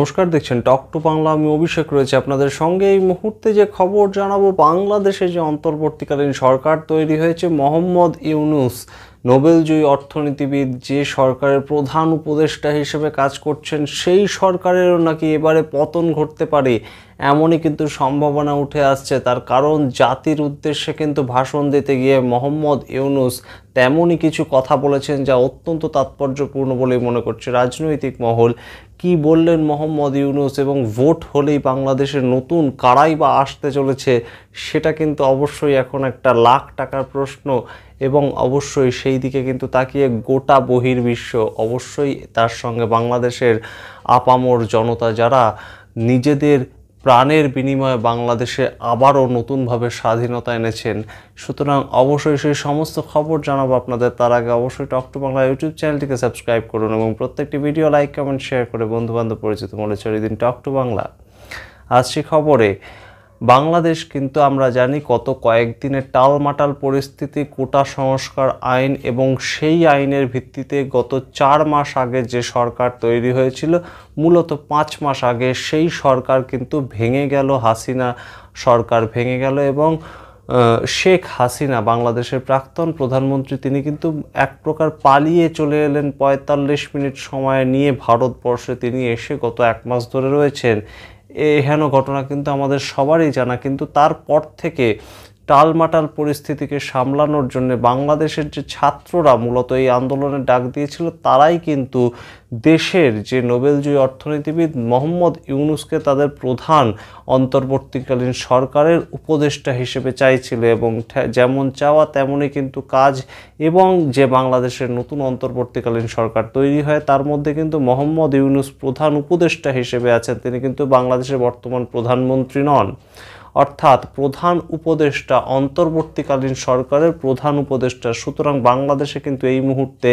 নমস্কার, দেখছেন talk to Bangla. আমি অভিষেক রয়েছে আপনাদের সঙ্গে। এই মুহূর্তে যে খবর জানাবো, বাংলাদেশে যে অন্তর্বর্তীকালীন সরকার তৈরি হয়েছে, মোহাম্মদ ইউনূস নোবেলজয়ী অর্থনীতিবিদ যে সরকারের প্রধান উপদেষ্টা হিসেবে কাজ করছেন, সেই সরকারেরও নাকি এবারে পতন ঘটতে পারে এমনই কিন্তু সম্ভাবনা উঠে আসছে। তার কারণ, জাতির উদ্দেশ্যে কিন্তু ভাষণ দিতে গিয়ে মোহাম্মদ ইউনূস তেমনই কিছু কথা বলেছেন যা অত্যন্ত তাৎপর্যপূর্ণ বলেই মনে করছে রাজনৈতিক মহল। কি বললেন মোহাম্মদ ইউনূস এবং ভোট হলেই বাংলাদেশের নতুন কারাই বা আসতে চলেছে, সেটা কিন্তু অবশ্যই এখন একটা লাখ টাকার প্রশ্ন। এবং অবশ্যই সেই দিকে কিন্তু তাকিয়ে গোটা বহির্বিশ্ব, অবশ্যই তার সঙ্গে বাংলাদেশের আপামর জনতা, যারা নিজেদের প্রাণের বিনিময়ে বাংলাদেশে আবারও নতুনভাবে স্বাধীনতা এনেছেন। সুতরাং অবশ্যই সেই সমস্ত খবর জানাবো আপনাদের। তার আগে অবশ্যই টক টু বাংলা ইউটিউব চ্যানেলটিকে সাবস্ক্রাইব করুন এবং প্রত্যেকটি ভিডিও লাইক, কমেন্ট, শেয়ার করে বন্ধুবান্ধব পরিচিত মনে ছড়িয়ে দিন। Talk to Bangla. আসছি খবরে। বাংলাদেশ কিন্তু আমরা জানি গত কয়েকদিনের টালমাটাল পরিস্থিতি, কোটা সংস্কার আইন এবং সেই আইনের ভিত্তিতে গত 4 মাস আগে যে সরকার তৈরি হয়েছিল, মূলত 5 মাস আগে সেই সরকার কিন্তু ভেঙে গেল। হাসিনা সরকার ভেঙে গেল এবং শেখ হাসিনা, বাংলাদেশের প্রাক্তন প্রধানমন্ত্রী, তিনি কিন্তু এক প্রকার পালিয়ে চলে এলেন। 45 মিনিট সময় নিয়ে ভারতবর্ষে তিনি এসে গত 1 মাস ধরে রয়েছেন। এহেন ঘটনা কিন্তু আমাদের সবারই জানা। কিন্তু তারপর থেকে টালমাটাল পরিস্থিতিকে সামলানোর জন্য বাংলাদেশের যে ছাত্ররা মূলত এই আন্দোলনের ডাক দিয়েছিল, তারাই কিন্তু দেশের যে নোবেলজয়ী অর্থনীতিবিদ মোহাম্মদ ইউনূসকে তাদের প্রধান অন্তর্বর্তীকালীন সরকারের উপদেষ্টা হিসেবে চাইছিল। এবং যেমন চাওয়া তেমনই কিন্তু কাজ। এবং যে বাংলাদেশের নতুন অন্তর্বর্তীকালীন সরকার তৈরি হয়, তার মধ্যে কিন্তু মোহাম্মদ ইউনূস প্রধান উপদেষ্টা হিসেবে আছেন। তিনি কিন্তু বাংলাদেশের বর্তমান প্রধানমন্ত্রী নন। অর্থাৎ প্রধান উপদেষ্টা, অন্তর্বর্তীকালীন সরকারের প্রধান উপদেষ্টা। সুতরাং বাংলাদেশে কিন্তু এই মুহূর্তে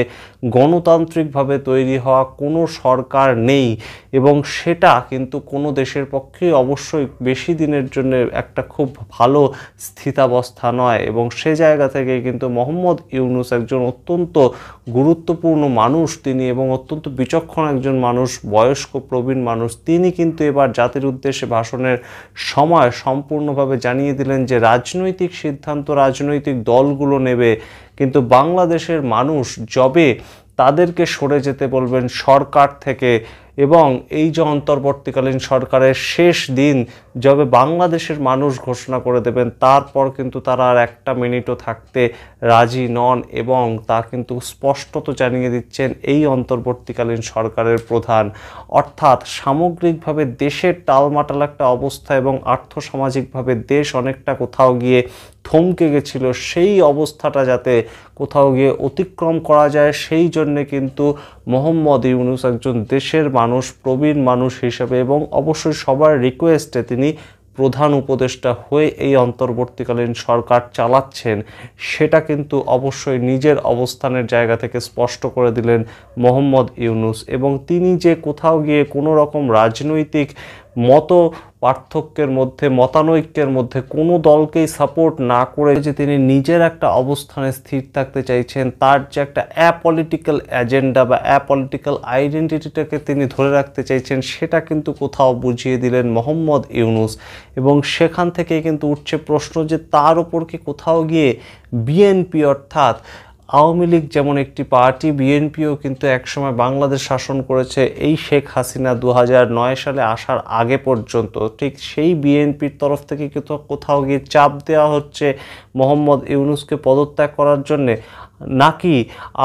গণতান্ত্রিকভাবে তৈরি হওয়া কোনো সরকার নেই এবং সেটা কিন্তু কোনো দেশের পক্ষেই অবশ্যই বেশি দিনের জন্য একটা খুব ভালো স্থিতাবস্থা নয়। এবং সে জায়গা থেকে কিন্তু মোহাম্মদ ইউনূস একজন অত্যন্ত গুরুত্বপূর্ণ মানুষ তিনি, এবং অত্যন্ত বিচক্ষণ একজন মানুষ, বয়স্ক প্রবীণ মানুষ। তিনি কিন্তু এবার জাতির উদ্দেশ্যে ভাষণের সময় সম্পূর্ণভাবে জানিয়ে দিলেন যে রাজনৈতিক সিদ্ধান্ত রাজনৈতিক দলগুলো নেবে, কিন্তু বাংলাদেশের মানুষ যবে তাদেরকে সরে যেতে বলবেন সরকার থেকে, এবং এই যে অন্তর্বর্তীকালীন সরকারের শেষ দিন যবে বাংলাদেশের মানুষ ঘোষণা করে দেবেন, তারপর কিন্তু তারা আর একটা মিনিটও থাকতে রাজি নন। এবং তা কিন্তু স্পষ্টত জানিয়ে দিচ্ছেন এই অন্তর্বর্তীকালীন সরকারের প্রধান। অর্থাৎ সামগ্রিকভাবে দেশের টালমাটাল একটা অবস্থা এবং আর্থসামাজিকভাবে দেশ অনেকটা কোথাও গিয়ে থমকে গেছিল, সেই অবস্থাটা যাতে কোথাও গিয়ে অতিক্রম করা যায়, সেই জন্যে কিন্তু মোহাম্মদ ইউনূস একজন দেশের মানুষ, প্রবীণ মানুষ হিসেবে এবং অবশ্যই সবার রিকোয়েস্টে তিনি প্রধান উপদেষ্টা হয়ে এই অন্তর্বর্তীকালীন সরকার চালাচ্ছেন, সেটা কিন্তু অবশ্যই নিজের অবস্থানের জায়গা থেকে স্পষ্ট করে দিলেন মোহাম্মদ ইউনূস। এবং তিনি যে কোথাও গিয়ে কোনো রকম রাজনৈতিক পার্থক্যের মধ্যে, মতানৈক্যের মধ্যে কোনো দলকেই সাপোর্ট না করে যে তিনি নিজের একটা অবস্থানে স্থির থাকতে চাইছেন, তার যে একটা অ্যাপলিটিক্যাল এজেন্ডা বা অ্যাপলিটিক্যাল আইডেন্টিটিটাকে তিনি ধরে রাখতে চাইছেন, সেটা কিন্তু কোথাও বুঝিয়ে দিলেন মোহাম্মদ ইউনূস। এবং সেখান থেকেই কিন্তু উঠছে প্রশ্ন যে তার ওপর কি কোথাও গিয়ে বিএনপি, অর্থাৎ আওয়ামী লীগ যেমন একটি পার্টি, বিএনপিও কিন্তু একসময় বাংলাদেশ শাসন করেছে এই শেখ হাসিনা 2009 সালে আসার আগে পর্যন্ত, ঠিক সেই বিএনপির তরফ থেকে কিন্তু কোথাও গিয়ে চাপ দেওয়া হচ্ছে মোহাম্মদ ইউনূসকে পদত্যাগ করার জন্যে। নাকি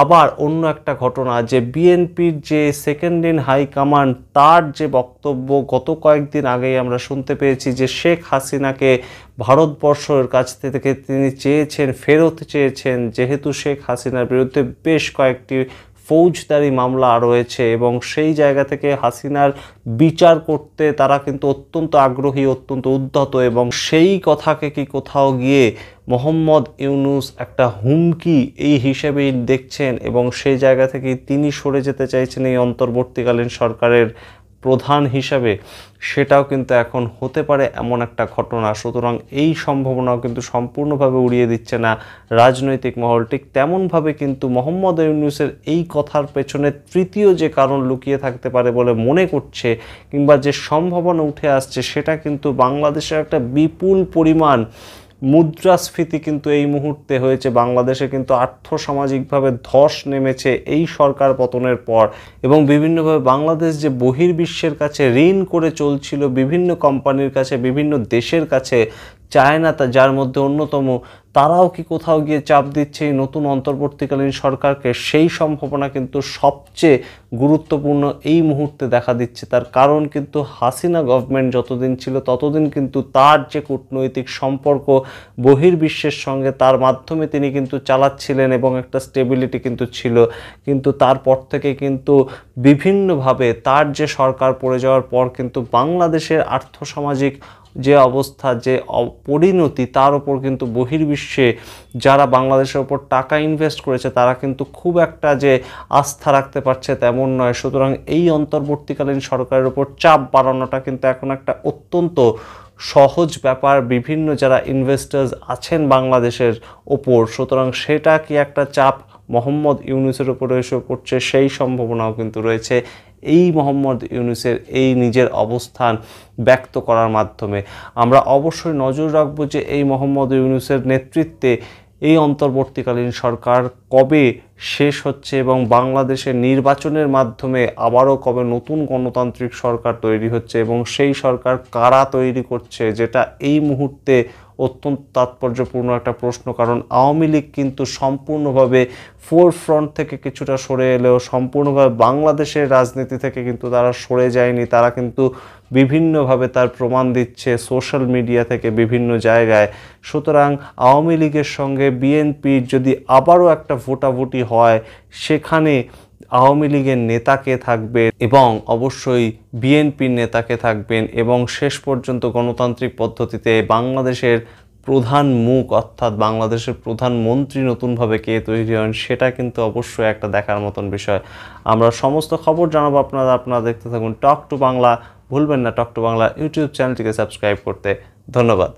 আবার অন্য একটা ঘটনা, যে বিএনপির যে সেকেন্ড ইন হাই কমান্ড, তার যে বক্তব্য গত কয়েকদিন আগেই আমরা শুনতে পেয়েছি যে শেখ হাসিনাকে ভারতবর্ষের কাছ থেকে তিনি ফেরত চেয়েছেন, যেহেতু শেখ হাসিনার বিরুদ্ধে বেশ কয়েকটি ফৌজদারি মামলা রয়েছে এবং সেই জায়গা থেকে হাসিনার বিচার করতে তারা কিন্তু অত্যন্ত আগ্রহী, অত্যন্ত উদ্ধত। এবং সেই কথাকে কি কোথাও গিয়ে মোহাম্মদ ইউনূস একটা হুমকি এই হিসেবেই দেখছেন এবং সেই জায়গা থেকে তিনি সরে যেতে চাইছেন এই অন্তর্বর্তীকালীন সরকারের প্রধান হিসাবে, সেটাও কিন্তু এখন হতে পারে এমন একটা ঘটনা। সুতরাং এই সম্ভাবনাও কিন্তু সম্পূর্ণভাবে উড়িয়ে দিচ্ছে না রাজনৈতিক মহল। ঠিক তেমনভাবে কিন্তু মোহাম্মদ ইউনূসের এই কথার পেছনে তৃতীয় যে কারণ লুকিয়ে থাকতে পারে বলে মনে করছে, কিংবা যে সম্ভাবনা উঠে আসছে, সেটা কিন্তু বাংলাদেশের একটা বিপুল পরিমাণ মুদ্রাস্ফীতি কিন্তু এই মুহূর্তে হয়েছে। বাংলাদেশে কিন্তু আর্থসামাজিকভাবে ধস নেমেছে এই সরকার পতনের পর, এবং বিভিন্নভাবে বাংলাদেশ যে বহির্বিশ্বের কাছে ঋণ করে চলছিল, বিভিন্ন কোম্পানির কাছে, বিভিন্ন দেশের কাছে, চায়না যার মধ্যে অন্যতম, তারাও কি কোথাও গিয়ে চাপ দিচ্ছে এই নতুন অন্তর্বর্তীকালীন সরকারকে, সেই সম্ভাবনা কিন্তু সবচেয়ে গুরুত্বপূর্ণ এই মুহূর্তে দেখা দিচ্ছে। তার কারণ কিন্তু হাসিনা গভর্নমেন্ট যতদিন ছিল ততদিন কিন্তু তার যে কূটনৈতিক সম্পর্ক বহির্বিশ্বের সঙ্গে, তার মাধ্যমে তিনি কিন্তু চালাচ্ছিলেন এবং একটা স্টেবিলিটি কিন্তু ছিল। কিন্তু তারপর থেকে কিন্তু বিভিন্নভাবে তার যে সরকার পড়ে যাওয়ার পর কিন্তু বাংলাদেশের আর্থসামাজিক যে অবস্থা, যে পরিণতি, তার উপর কিন্তু বহির্বিশ্বে যারা বাংলাদেশের ওপর টাকা ইনভেস্ট করেছে তারা কিন্তু খুব একটা যে আস্থা রাখতে পারছে তেমন নয়। সুতরাং এই অন্তর্বর্তীকালীন সরকারের উপর চাপ বাড়ানোটা কিন্তু এখন একটা অত্যন্ত সহজ ব্যাপার বিভিন্ন যারা ইনভেস্টার্স আছেন বাংলাদেশের ওপর। সুতরাং সেটা কি একটা চাপ মোহাম্মদ ইউনূসের উপরে এসে পড়ছে, সেই সম্ভাবনাও কিন্তু রয়েছে এই মোহাম্মদ ইউনূসের এই নিজের অবস্থান ব্যক্ত করার মাধ্যমে। আমরা অবশ্যই নজর রাখবো যে এই মোহাম্মদ ইউনূসের নেতৃত্বে এই অন্তর্বর্তীকালীন সরকার কবে শেষ হচ্ছে এবং বাংলাদেশের নির্বাচনের মাধ্যমে আবারও কবে নতুন গণতান্ত্রিক সরকার তৈরি হচ্ছে, এবং সেই সরকার কারা তৈরি করছে, যেটা এই মুহূর্তে অত্যন্ত তাৎপর্যপূর্ণ একটা প্রশ্ন। কারণ আওয়ামী লীগ কিন্তু সম্পূর্ণভাবে ফোরফ্রন্ট থেকে কিছুটা সরে এলেও সম্পূর্ণভাবে বাংলাদেশের রাজনীতি থেকে কিন্তু তারা সরে যায়নি। তারা কিন্তু বিভিন্নভাবে তার প্রমাণ দিচ্ছে সোশ্যাল মিডিয়া থেকে বিভিন্ন জায়গায়। সুতরাং আওয়ামী লীগের সঙ্গে বিএনপির যদি আবারও একটা ভোটাভুটি হয়, সেখানে আওয়ামী লীগের নেতাকে থাকবে এবং অবশ্যই বিএনপির নেতাকে থাকবেন, এবং শেষ পর্যন্ত গণতান্ত্রিক পদ্ধতিতে বাংলাদেশের প্রধান মুখ অর্থাৎ বাংলাদেশের প্রধানমন্ত্রী নতুনভাবে কে তৈরি হন, সেটা কিন্তু অবশ্যই একটা দেখার মতন বিষয়। আমরা সমস্ত খবর জানাবো আপনারা দেখতে থাকুন টক টু বাংলা। ভুলবেন না টক টু বাংলা ইউটিউব চ্যানেলটিকে সাবস্ক্রাইব করতে। ধন্যবাদ।